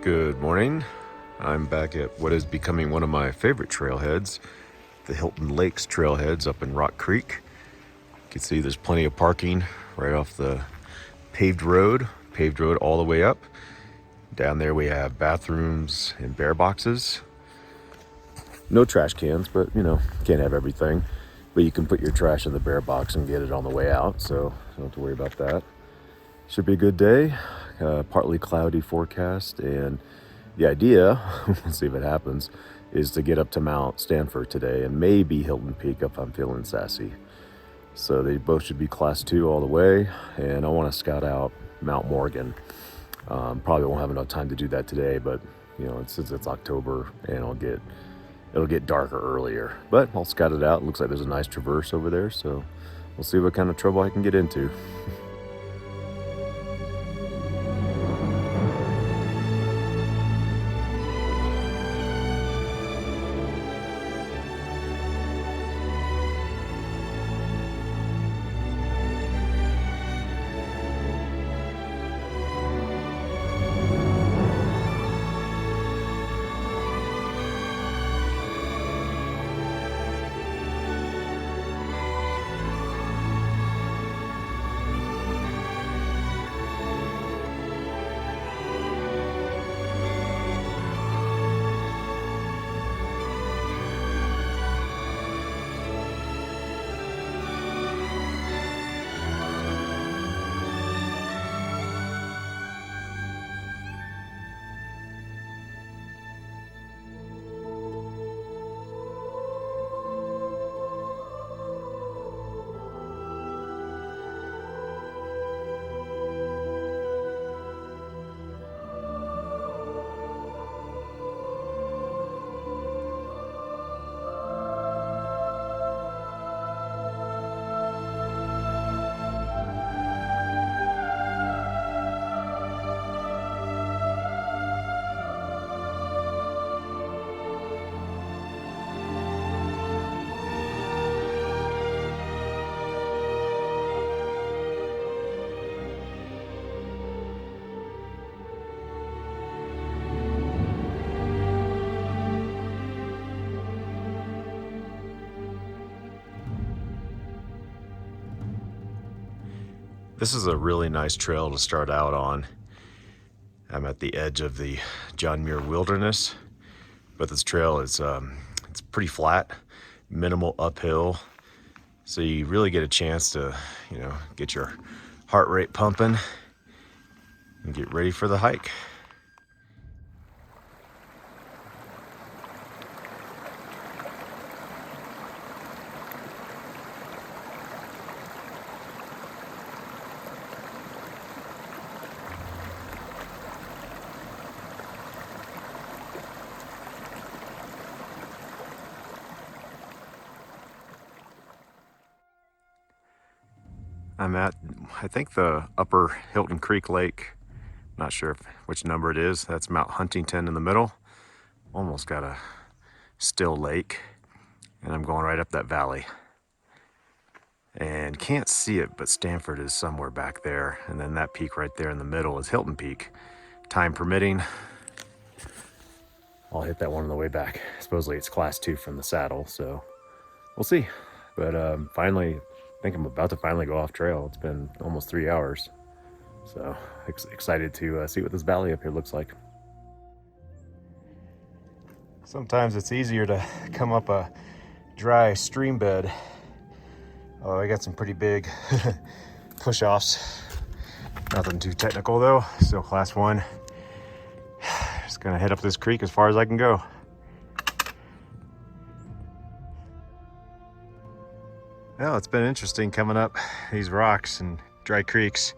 Good morning. I'm back at what is becoming one of my favorite trailheads, the Hilton Lakes trailheads up in Rock Creek. You can see there's plenty of parking right off the paved road all the way up. Down there we have bathrooms and bear boxes. No trash cans, but can't have everything. But you can put your trash in the bear box and get it on the way out, so you don't have to worry about that. Should be a good day. Partly cloudy forecast, and the idea, we'll see if it happens, is to get up to Mount Stanford today and maybe Hilton Peak if I'm feeling sassy. So they both should be class 2 all the way, and I want to scout out Mount Morgan. Probably won't have enough time to do that today, but since it's October and it'll get darker earlier. But I'll scout it out. It looks like there's a nice traverse over there, so we'll see what kind of trouble I can get into. This is a really nice trail to start out on. I'm at the edge of the John Muir Wilderness, but this trail is it's pretty flat, minimal uphill, so you really get a chance to get your heart rate pumping and get ready for the hike. I'm at, I think, the upper Hilton Creek Lake. Not sure which number it is. That's Mount Huntington in the middle. Almost got a still lake. And I'm going right up that valley. And can't see it, but Stanford is somewhere back there. And then that peak right there in the middle is Hilton Peak. Time permitting, I'll hit that one on the way back. Supposedly it's class 2 from the saddle, so we'll see. But finally, I think I'm about to finally go off trail. It's been almost 3 hours. So excited to see what this valley up here looks like. Sometimes it's easier to come up a dry stream bed. Oh, I got some pretty big push-offs. Nothing too technical though, still class 1. Just gonna head up this creek as far as I can go. Well, it's been interesting coming up these rocks and dry creeks.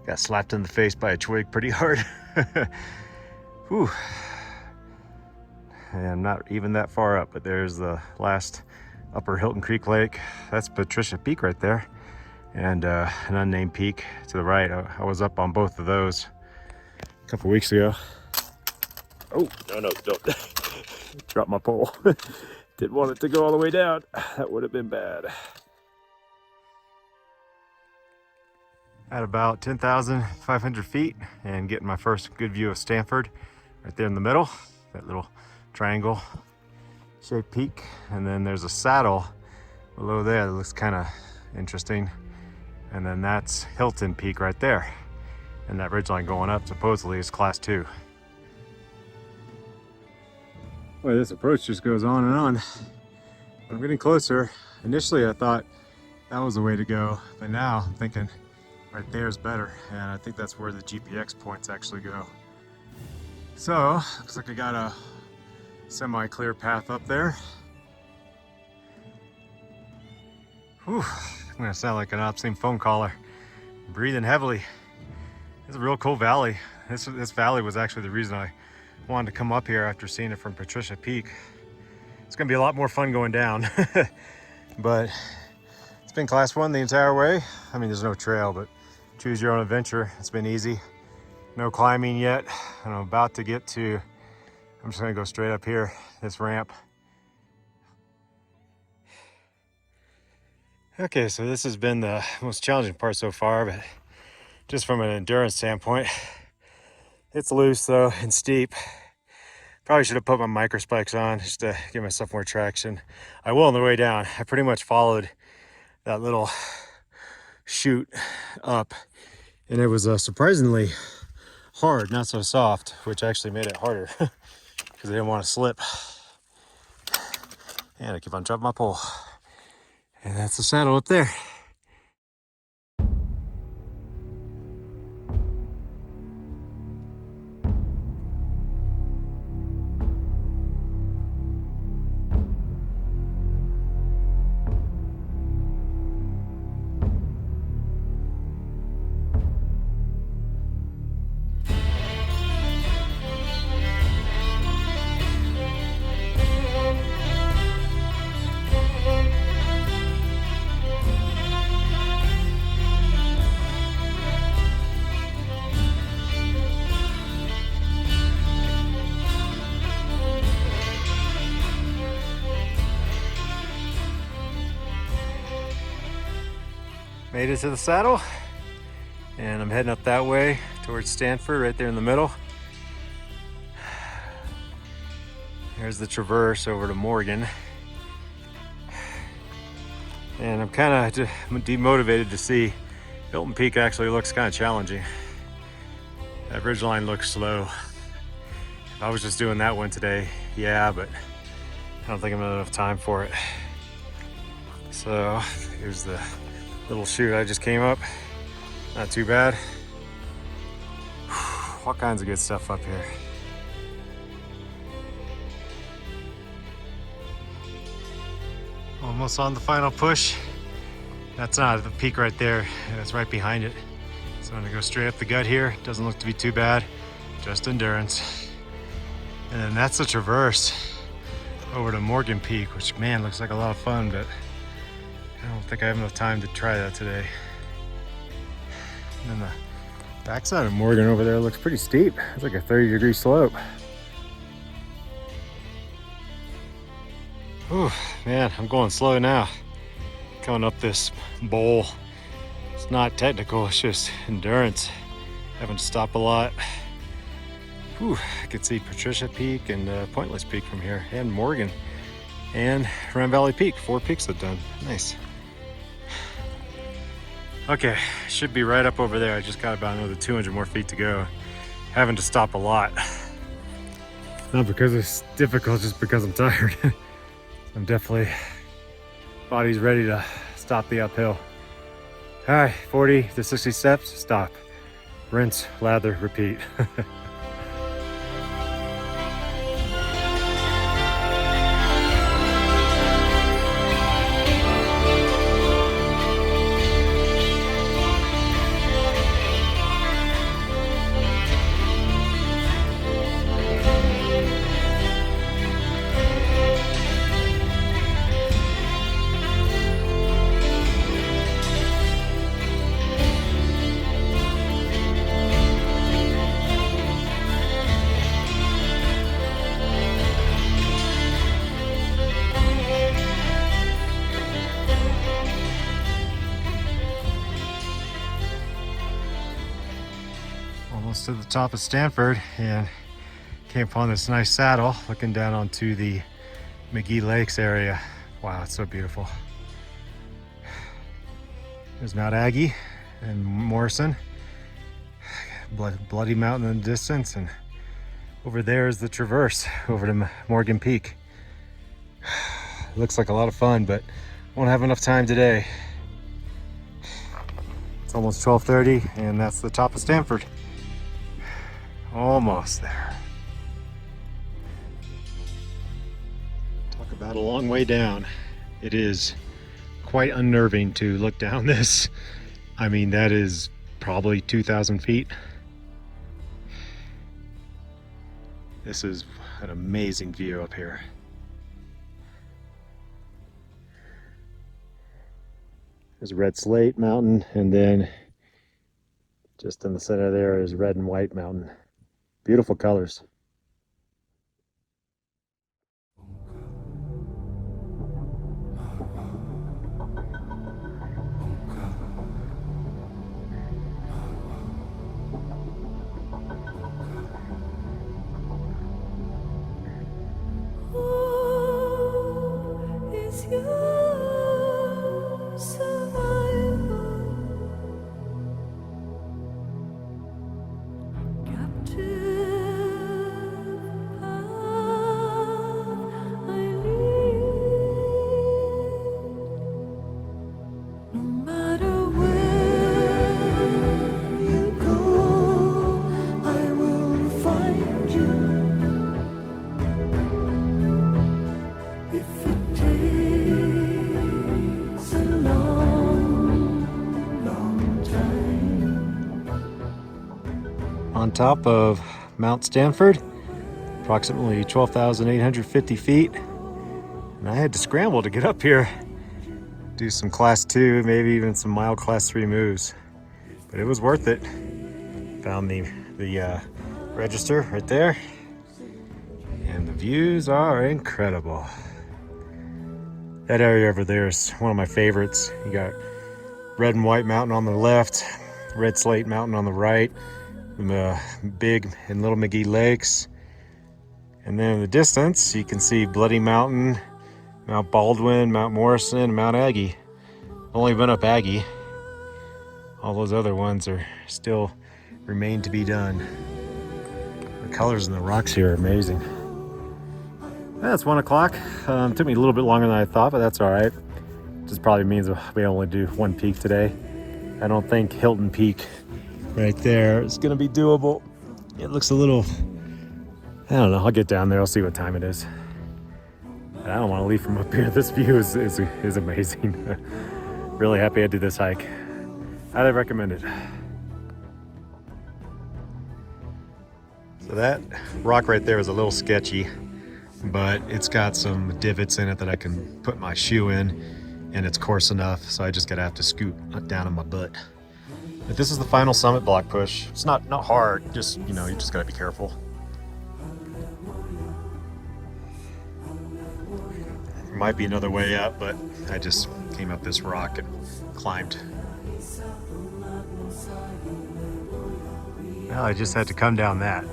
Got slapped in the face by a twig pretty hard. Whew. And I'm not even that far up, but there's the last upper Hilton Creek Lake. That's Patricia Peak right there. And an unnamed peak to the right. I was up on both of those a couple weeks ago. Oh, no, don't. Drop my pole. Didn't want it to go all the way down. That would have been bad. At about 10,500 feet and getting my first good view of Stanford. right there in the middle, that little triangle shaped peak. And then there's a saddle below there that looks kind of interesting. And then that's Hilton Peak right there. And that ridgeline going up supposedly is class 2. Boy, this approach just goes on and on. I'm getting closer. Initially I thought that was the way to go, but now I'm thinking right there is better, and I think that's where the GPX points actually go. So, looks like I got a semi-clear path up there. Whew, I'm gonna sound like an obscene phone caller. I'm breathing heavily. It's a real cool valley. This valley was actually the reason I wanted to come up here after seeing it from Patricia Peak. It's gonna be a lot more fun going down, but it's been class 1 the entire way. I mean, there's no trail, but choose your own adventure. It's been easy. No climbing yet. And I'm about to get to, I'm just gonna go straight up here, this ramp. Okay, so this has been the most challenging part so far, but just from an endurance standpoint, it's loose though and steep. Probably should have put my micro spikes on just to give myself more traction. I will on the way down. I pretty much followed that little chute up, and it was surprisingly hard, not so soft, which actually made it harder because I didn't want to slip. And I keep on dropping my pole. And that's the saddle up there. Made it to the saddle, and I'm heading up that way towards Stanford, right there in the middle. There's the traverse over to Morgan. And I'm kind of demotivated to see Hilton Peak actually looks kind of challenging. That ridgeline looks slow. If I was just doing that one today, yeah, but I don't think I'm gonna have enough time for it. So here's the little chute I just came up. Not too bad. All kinds of good stuff up here. Almost on the final push. That's not the peak right there. It's right behind it. So I'm gonna go straight up the gut here. Doesn't look to be too bad. Just endurance. And then that's the traverse over to Morgan Peak, which, man, looks like a lot of fun, but I don't think I have enough time to try that today. And then the backside of Morgan over there looks pretty steep. It's like a 30-degree slope. Whew, man, I'm going slow now. Coming up this bowl. It's not technical, it's just endurance. Having to stop a lot. Whew, I could see Patricia Peak and Pointless Peak from here, and Morgan, and Ram Valley Peak. 4 peaks I've done. Nice. Okay, should be right up over there. I just got about another 200 more feet to go. Having to stop a lot. Not because it's difficult, just because I'm tired. I'm definitely, body's ready to stop the uphill. All right, 40 to 60 steps, stop. Rinse, lather, repeat. Almost to the top of Stanford, and Came upon this nice saddle looking down onto the McGee Lakes area. Wow, it's so beautiful. There's Mount Aggie and Morrison. Bloody Mountain in the distance, and over there is the Traverse over to Morgan Peak. Looks like a lot of fun, but won't have enough time today. It's almost 12:30, and that's the top of Stanford. Almost there. Talk about a long way down. It is quite unnerving to look down this. I mean, that is probably 2,000 feet. This is an amazing view up here. There's Red Slate Mountain, and then just in the center there is Red and White Mountain. Beautiful colors. On top of Mount Stanford, approximately 12,850 feet. And I had to scramble to get up here, do some class 2, maybe even some mild class 3 moves. But it was worth it. Found the register right there. And the views are incredible. That area over there is one of my favorites. You got Red and White Mountain on the left, Red Slate Mountain on the right, the Big and Little McGee Lakes. And then in the distance, you can see Bloody Mountain, Mount Baldwin, Mount Morrison, and Mount Aggie. Only been up Aggie. All those other ones are still remain to be done. The colors in the rocks here are amazing. Yeah, it's 1 o'clock. Took me a little bit longer than I thought, but that's all right. Just probably means we only do one peak today. I don't think Hilton Peak right there is gonna be doable. It looks a little, I don't know, I'll get down there, I'll see what time it is. I don't want to leave from up here. This view is amazing. Really happy I did this hike. Highly recommend it. So that rock right there is a little sketchy, but it's got some divots in it that I can put my shoe in, and it's coarse enough, so I just gotta have to scoot down on my butt. But this is the final summit block push. It's not hard, just, you just gotta be careful. There might be another way up, but I just came up this rock and climbed. Well, I just had to come down that.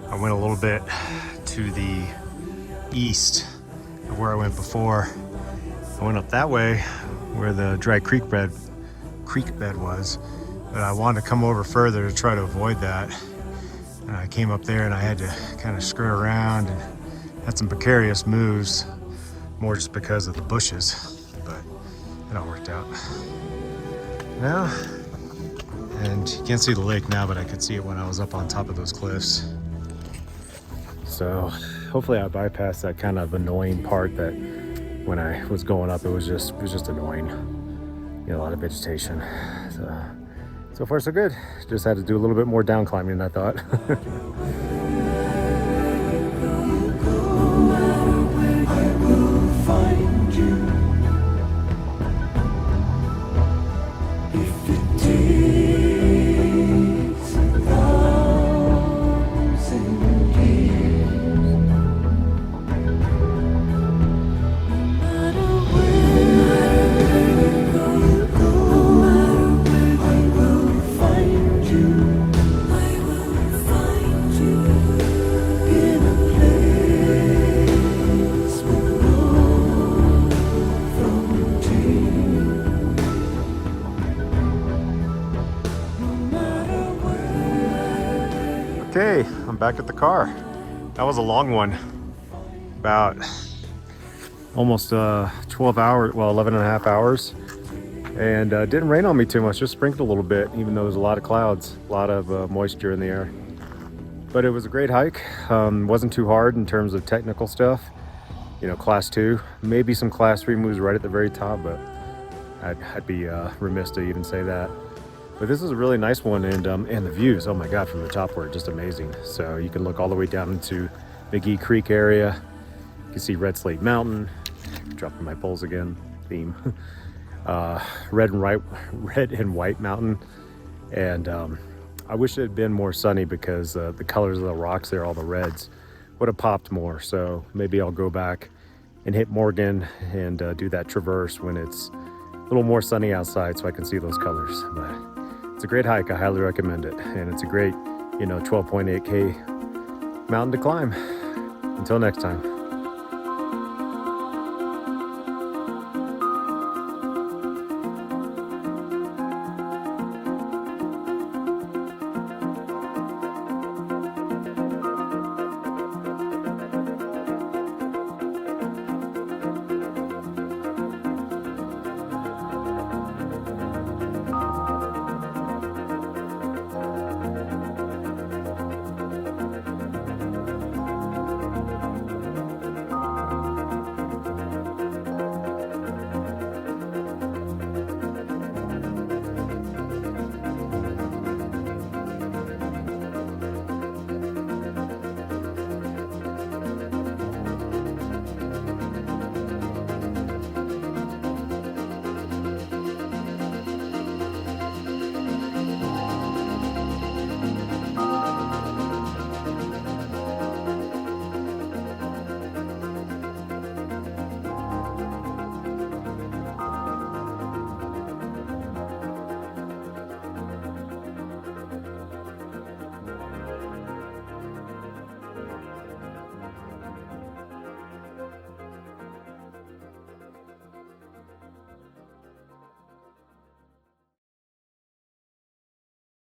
I went a little bit to the east of where I went before. I went up that way where the dry creek bed was, but I wanted to come over further to try to avoid that. And I came up there and I had to kind of skirt around and had some precarious moves, more just because of the bushes, but it all worked out. Now, and you can't see the lake now, but I could see it when I was up on top of those cliffs. So hopefully I bypassed that kind of annoying part that when I was going up, it was just annoying. A lot of vegetation. So far so good. Just had to do a little bit more down climbing than I thought. I will find you. Okay, I'm back at the car. That was a long one. About almost 12 hours, well, 11 and a half hours. And didn't rain on me too much, just sprinkled a little bit, even though there's a lot of clouds, a lot of moisture in the air. But it was a great hike. Wasn't too hard in terms of technical stuff. You know, class 2, maybe some class 3 moves right at the very top, but I'd be remiss to even say that. But this is a really nice one, and the views, oh my God, from the top were just amazing. So you can look all the way down into McGee Creek area. You can see Red Slate Mountain. Dropping my poles again, theme. Red and White Mountain, and I wish it had been more sunny because the colors of the rocks there, all the reds, would have popped more. So maybe I'll go back and hit Morgan and do that traverse when it's a little more sunny outside so I can see those colors. But it's a great hike. I highly recommend it, and it's a great, 12.8K mountain to climb. Until next time.